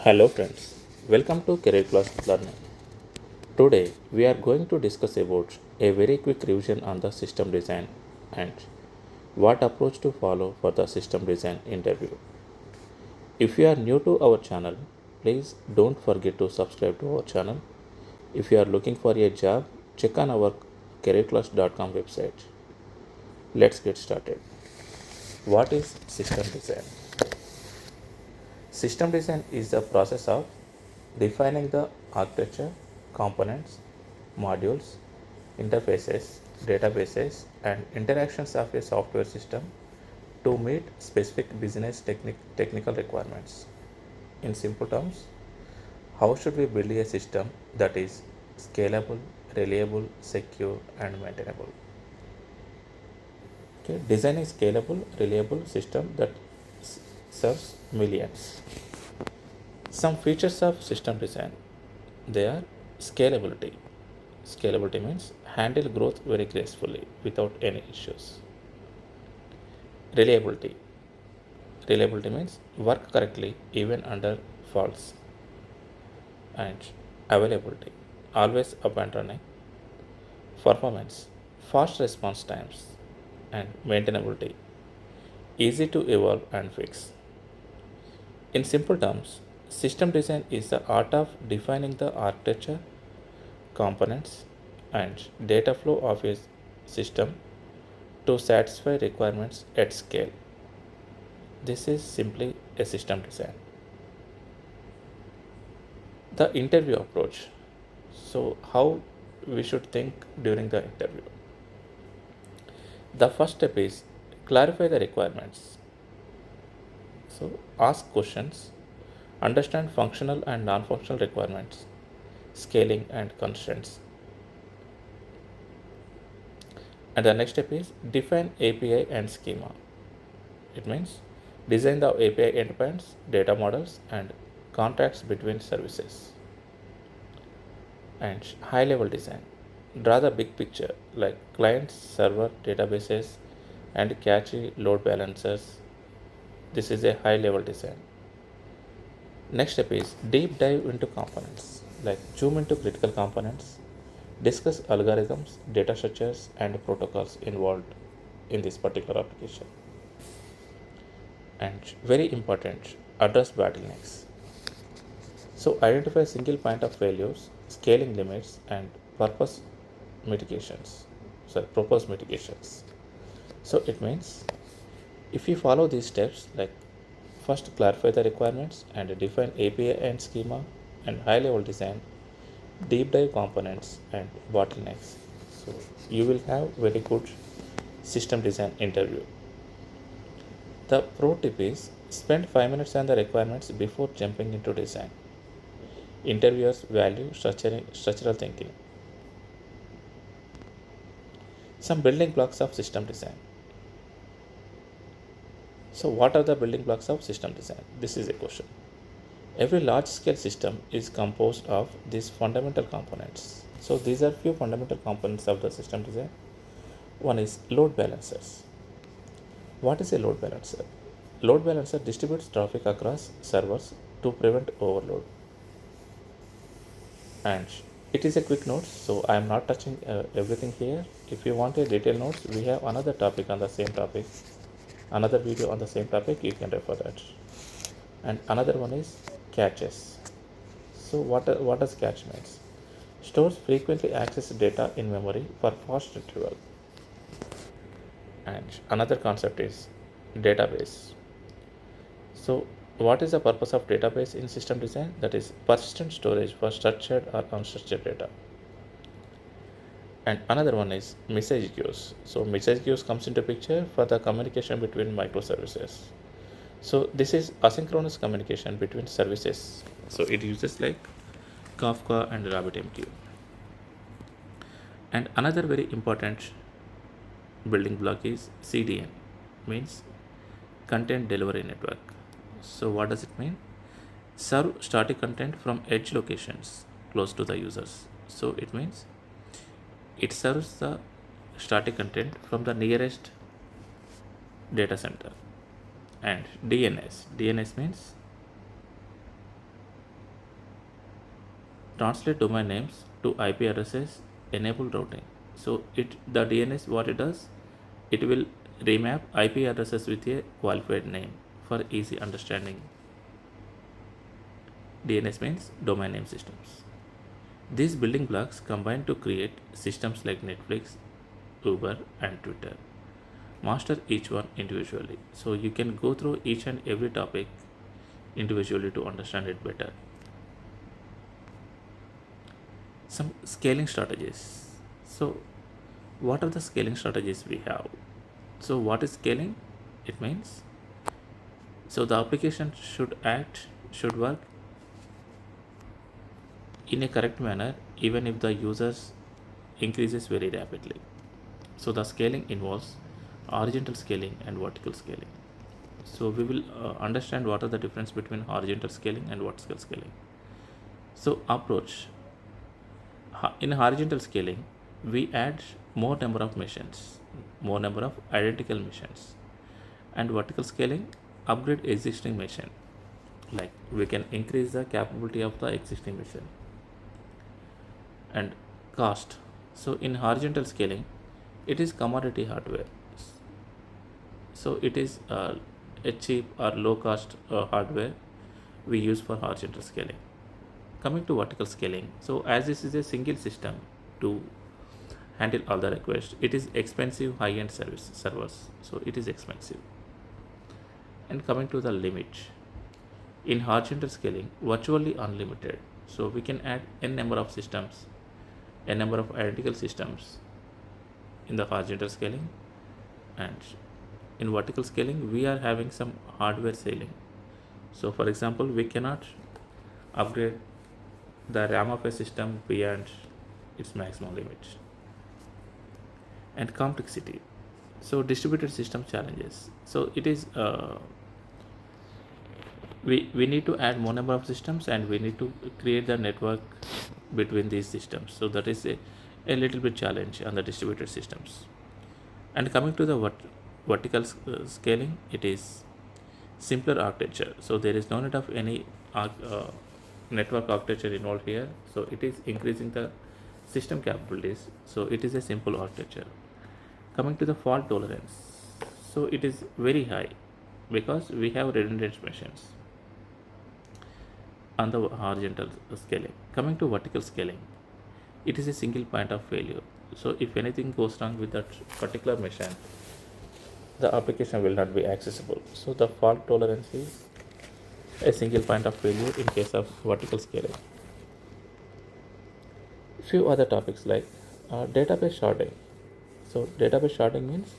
Hello friends, welcome to Career Class Learning. Today we are going to discuss about a very quick revision on the system design and what approach to follow for the system design interview. If you are new to our channel, please don't forget to subscribe to our channel. If you are looking for a job, check on our careerclass.com website. Let's get started. What is system design? System design is the process of defining the architecture, components, modules, interfaces, databases, and interactions of a software system to meet specific business technical requirements. In simple terms, how should we build a system that is scalable, reliable, secure, and maintainable? Okay, design a scalable, reliable system that serves millions. Some features of system design, they are scalability. Scalability means handle growth very gracefully without any issues. Reliability. Reliability means work correctly even under faults. And availability, always up and running. Performance, fast response times. And maintainability, easy to evolve and fix. In simple terms, system design is the art of defining the architecture, components, and data flow of a system to satisfy requirements at scale. This is simply a system design. The interview approach. So, how we should think during the interview? The first step is clarify the requirements. So, ask questions, understand functional and non functional requirements, scaling and constraints. And the next step is define API and schema. It means design the API endpoints, data models, and contracts between services. And high level design. Draw the big picture like clients, server, databases, and catchy load balancers. This is a high level design. Next step is deep dive into components, like zoom into critical components, discuss algorithms, data structures, and protocols involved in this particular application. And very important, address bottlenecks. So identify single point of failures, scaling limits, and purpose mitigations. Proposed mitigations. So it means if you follow these steps, like first clarify the requirements and define API and schema and high level design, deep dive components and bottlenecks. So you will have very good system design interview. The pro tip is spend 5 minutes on the requirements before jumping into design. Interviewers value structural thinking. Some building blocks of system design. So, what are the building blocks of system design? This is a question. Every large scale system is composed of these fundamental components. So, these are few fundamental components of the system design. One is load balancers. What is a load balancer? Load balancer distributes traffic across servers to prevent overload. And it is a quick note, so I am not touching everything here. If you want a detailed notes, we have another topic on the same topic, another video on the same topic, you can refer that. And another one is caches. So what does cache means? Stores frequently accessed data in memory for fast retrieval. And another concept is database. So what is the purpose of database in system design? That is persistent storage for structured or unstructured data. And another one is message queues. So message queues comes into picture for the communication between microservices. So this is asynchronous communication between services. So it uses like Kafka and RabbitMQ. And another very important building block is CDN, means content delivery network. So what does it mean? Serve static content from edge locations close to the users. So it means it serves the static content from the nearest data center. And DNS means translate domain names to IP addresses, enable routing. So the DNS, what it does, it will remap IP addresses with a qualified name for easy understanding. DNS means domain name systems. These building blocks combine to create systems like Netflix, Uber, and Twitter. Master each one individually. So you can go through each and every topic individually to understand it better. Some scaling strategies. So, what are the scaling strategies we have? So, what is scaling? It means so the application should work in a correct manner even if the users increases very rapidly. So the scaling involves horizontal scaling and vertical scaling. So we will understand what are the difference between horizontal scaling and vertical scaling. So approach, in horizontal scaling, we add more number of machines, more number of identical machines, and vertical scaling, upgrade existing machine. Like we can increase the capability of the existing machine. And cost. So in horizontal scaling, it is commodity hardware. So it is a cheap or low cost hardware we use for horizontal scaling. Coming to vertical scaling, so as this is a single system to handle all the requests, it is expensive high-end servers. So it is expensive. And coming to the limit, in horizontal scaling, virtually unlimited. So we can add n number of systems, n number of identical systems in the horizontal scaling, and in vertical scaling we are having some hardware ceiling. So for example, we cannot upgrade the RAM of a system beyond its maximum limit. And complexity. So distributed system challenges. So it is we need to add more number of systems and we need to create the network between these systems. So that is a little bit challenge on the distributed systems. And coming to the vertical scaling, it is simpler architecture. So there is no need of any network architecture involved here. So it is increasing the system capabilities. So it is a simple architecture. Coming to the fault tolerance, so it is very high because we have redundant machines on the horizontal scaling. Coming to vertical scaling, it is a single point of failure. So if anything goes wrong with that particular machine, the application will not be accessible. So the fault tolerance is a single point of failure in case of vertical scaling. Few other topics like database sharding. So database sharding means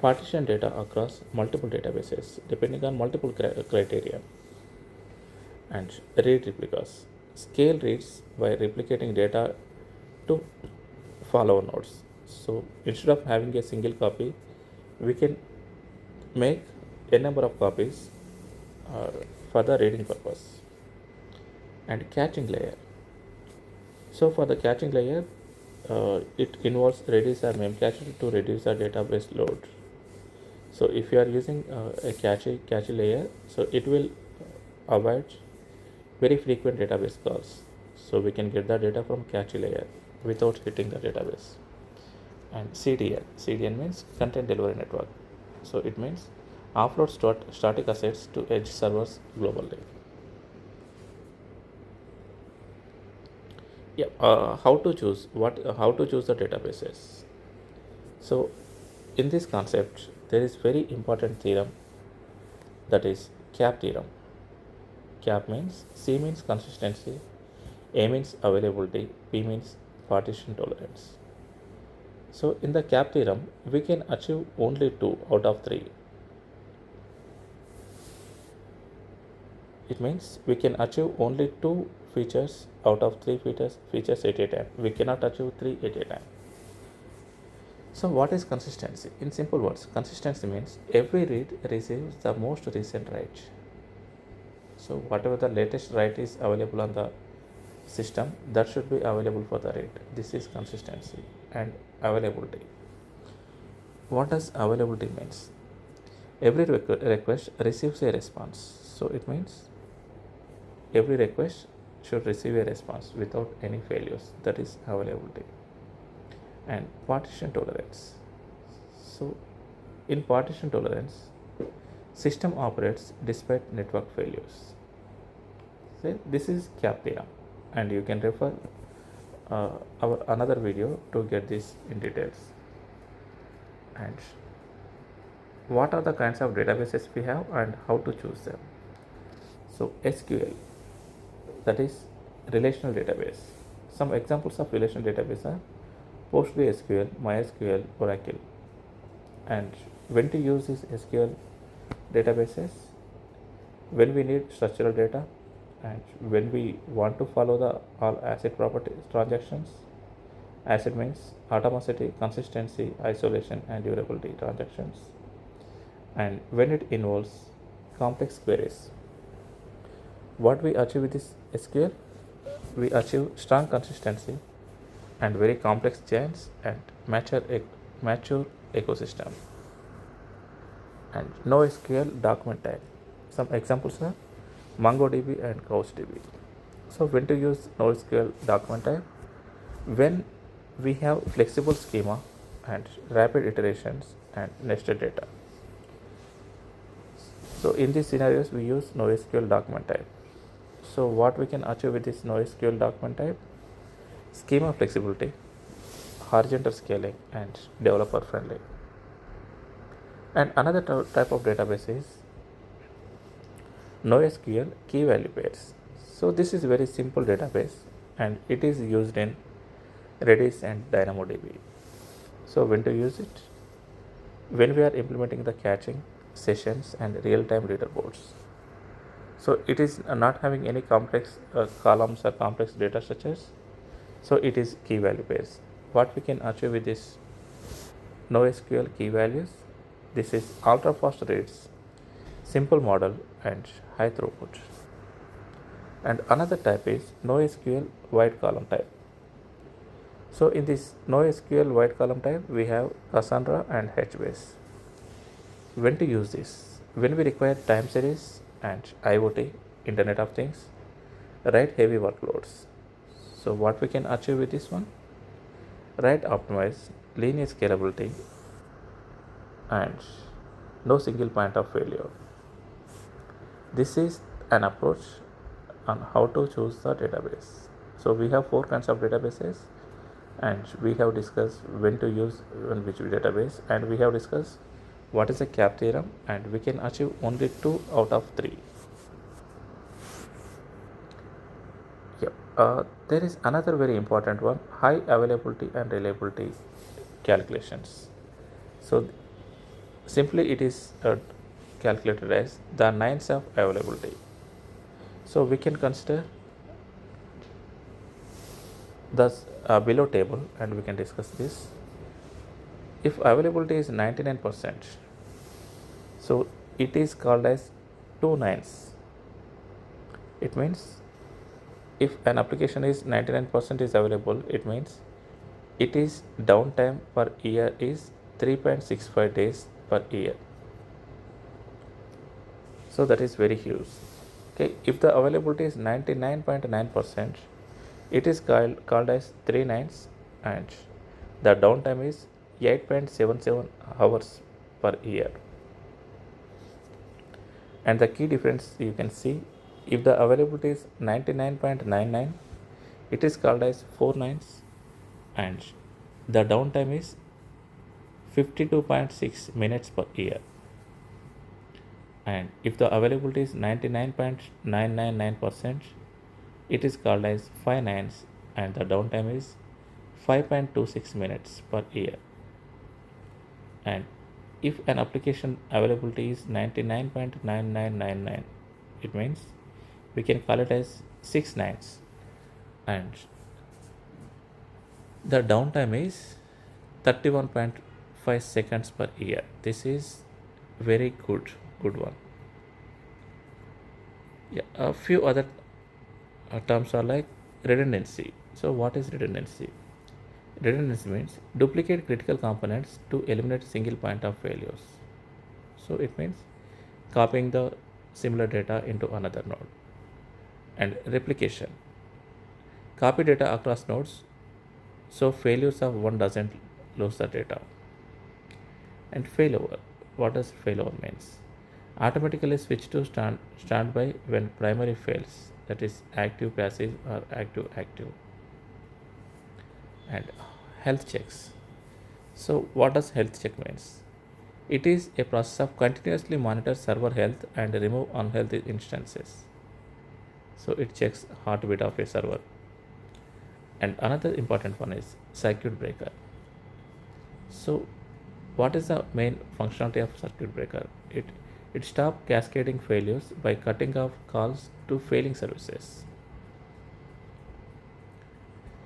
partition data across multiple databases depending on multiple criteria. And read replicas. Scale reads by replicating data to follower nodes. So instead of having a single copy, we can make a number of copies for the reading purpose. And caching layer. So for the caching layer, it involves Redis or Memcache to reduce the database load. So if you are using a cache layer, so it will avoid very frequent database calls. So we can get the data from cache layer without hitting the database. And CDN means content delivery network. So it means offload static assets to edge servers globally. Yeah, how to choose how to choose the databases. So in this concept, there is very important theorem, that is CAP theorem. CAP means C means consistency, A means availability, P means partition tolerance. So in the CAP theorem, we can achieve only 2 out of 3. It means we can achieve only 2 features out of 3 features at a time. We cannot achieve 3 at a time. So what is consistency? In simple words, consistency means every read receives the most recent write. So whatever the latest write is available on the system, that should be available for the read. This is consistency. And availability. What does availability means? Every request receives a response. So it means every request should receive a response without any failures. That is availability. And partition tolerance. So in partition tolerance, system operates despite network failures. So this is CAP theorem, and you can refer our another video to get this in details. And what are the kinds of databases we have and how to choose them? So SQL, that is relational database. Some examples of relational database are PostgreSQL, MySQL, Oracle. And when to use these SQL databases? When we need structural data, and when we want to follow the all asset property transactions. Asset means atomicity, consistency, isolation, and durability transactions. And when it involves complex queries. What we achieve with this SQL? We achieve strong consistency and very complex chains and mature ecosystem. And NoSQL document type. Some examples are MongoDB and CouchDB. So when to use NoSQL document type? When we have flexible schema and rapid iterations and nested data. So in these scenarios, we use NoSQL document type. So what we can achieve with this NoSQL document type? Schema flexibility, horizontal scaling, and developer friendly. And another type of database is NoSQL key value pairs. So this is very simple database and it is used in Redis and DynamoDB. So when to use it? When we are implementing the caching, sessions, and real-time leaderboards. So it is not having any complex columns or complex data structures. So it is key value pairs. What we can achieve with this NoSQL key values? This is ultra fast reads, simple model, and high throughput. And another type is NoSQL wide column type. So in this NoSQL wide column type, we have Cassandra and HBase. When to use this? When we require time series and IoT, Internet of Things, write heavy workloads. So what we can achieve with this one? Write optimize, linear scalability, and no single point of failure. This is an approach on how to choose the database. So we have 4 kinds of databases and we have discussed when to use which database, and we have discussed what is a CAP theorem, and we can achieve only 2 out of 3. There is another very important one, high availability and reliability calculations. So simply it is calculated as the nines of availability. So we can consider the below table and we can discuss this. If availability is 99%, so it is called as 2 nines. It means if an application is 99% is available, it means it is downtime per year is 3.65 days per year. So that is very huge. Okay, if the availability is 99.9%, it is called as 3 nines and the downtime is 8.77 hours per year. And the key difference you can see, if the availability is 99.99, it is called as 4 nines and the downtime is 52.6 minutes per year. And if the availability is 99.999%, it is called as 5 nines and the downtime is 5.26 minutes per year. And if an application availability is 99.9999, it means we can call it as 6 nines and the downtime is 31.5 seconds per year. This is very good one. Yeah, a few other terms are like redundancy. So what is redundancy? Redundancy means duplicate critical components to eliminate single point of failures. So it means copying the similar data into another node. And replication. copy data across nodes, so failures of one doesn't lose the data. And failover, what does failover means? Automatically switch to standby when primary fails, that is active passive or active active. And health checks, so what does health check means? It is a process of continuously monitor server health and remove unhealthy instances. So it checks heartbeat of a server. And another important one is circuit breaker. So what is the main functionality of circuit breaker? It stops cascading failures by cutting off calls to failing services.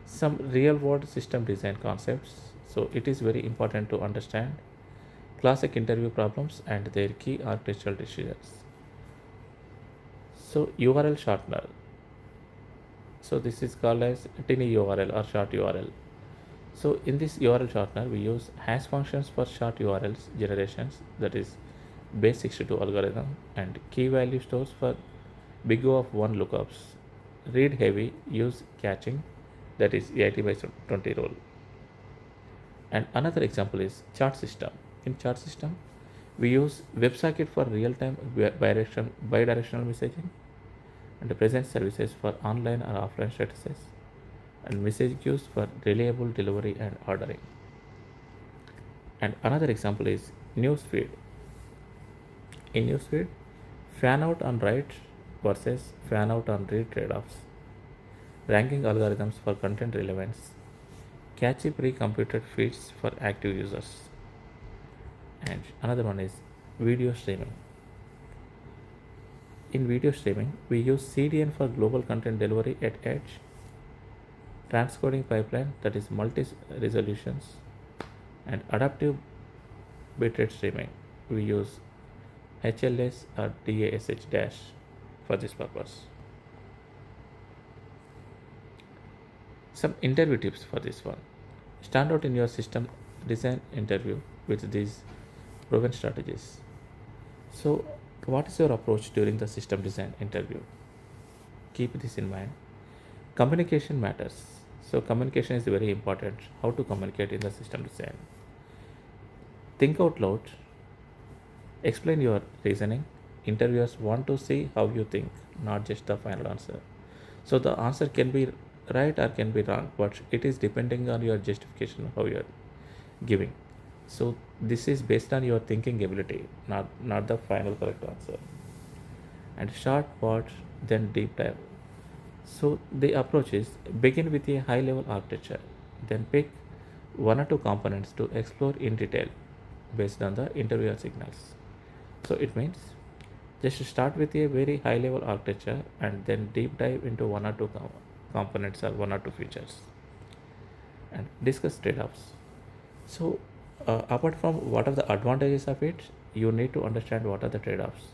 Some real world system design concepts. So it is very important to understand classic interview problems and their key architectural decisions. So URL shortener. So this is called as tiny URL or short URL. So in this URL shortener, we use hash functions for short URLs generations, that is base62 algorithm, and key value stores for big O of 1 lookups. Read heavy, use caching, that is 80 by 20 rule. And another example is chart system. In chart system, we use WebSocket for real-time bidirectional messaging, and the present services for online or offline statuses, and message queues for reliable delivery and ordering. And another example is newsfeed. In newsfeed, fan out on write versus fan out on read trade-offs, ranking algorithms for content relevance, catchy pre-computed feeds for active users. And another one is video streaming. In video streaming, we use CDN for global content delivery at edge, transcoding pipeline, that is multi resolutions, and adaptive bitrate streaming. We use HLS or DASH dash for this purpose. Some interview tips for this one. Stand out in your system design interview with these proven strategies. So, what is your approach during the system design interview? Keep this in mind. Communication matters. So, communication is very important. How to communicate in the system design? Think out loud. Explain your reasoning. Interviewers want to see how you think, not just the final answer. So, the answer can be right or can be wrong, but it is depending on your justification, how you are giving. So this is based on your thinking ability, not the final correct answer. And short part, then deep dive. So the approach is begin with a high level architecture, then pick one or two components to explore in detail based on the interviewer signals. So it means just start with a very high level architecture and then deep dive into one or two components or one or two features and discuss trade-offs. So apart from what are the advantages of it, you need to understand what are the trade-offs.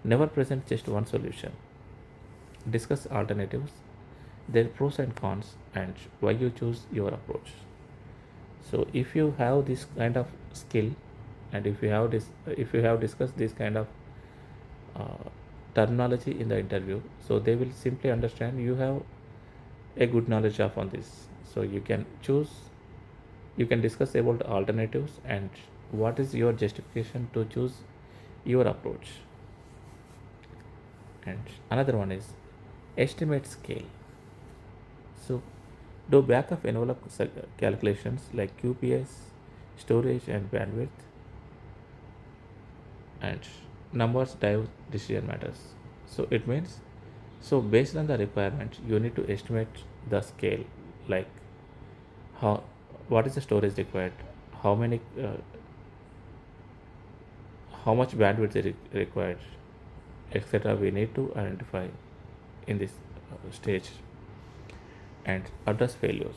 Never present just one solution. Discuss alternatives, their pros and cons, and why you choose your approach. So if you have this kind of skill, and if you have discussed this kind of uh, terminology in the interview, so they will simply understand you have a good knowledge of on this. So you can choose, you can discuss about alternatives and what is your justification to choose your approach. And another one is estimate scale. So do back of envelope calculations like QPS, storage, and bandwidth, and numbers drive decision matters. So it means, so based on the requirement, you need to estimate the scale, like how, what is the storage required, how many, how much bandwidth is required, etc. We need to identify in this stage and address failures.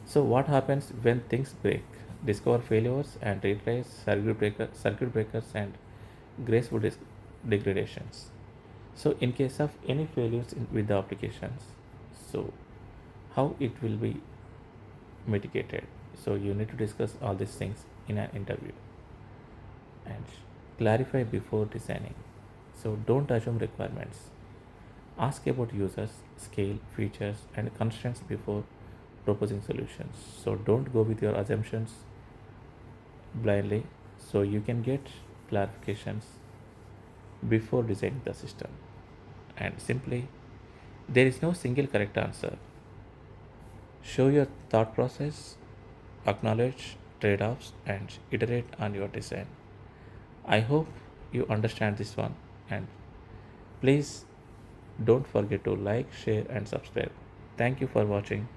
So what happens when things break? Discover failures and retrace circuit breakers and graceful degradations. So in case of any failures with the applications, so how it will be mitigated? So you need to discuss all these things in an interview and clarify before designing. So don't assume requirements. Ask about users, scale, features, and constraints before proposing solutions. So don't go with your assumptions blindly. So you can get clarifications before designing the system. And simply, there is no single correct answer. Show your thought process, acknowledge trade offs, and iterate on your design. I hope you understand this one, and please don't forget to like, share, and subscribe. Thank you for watching.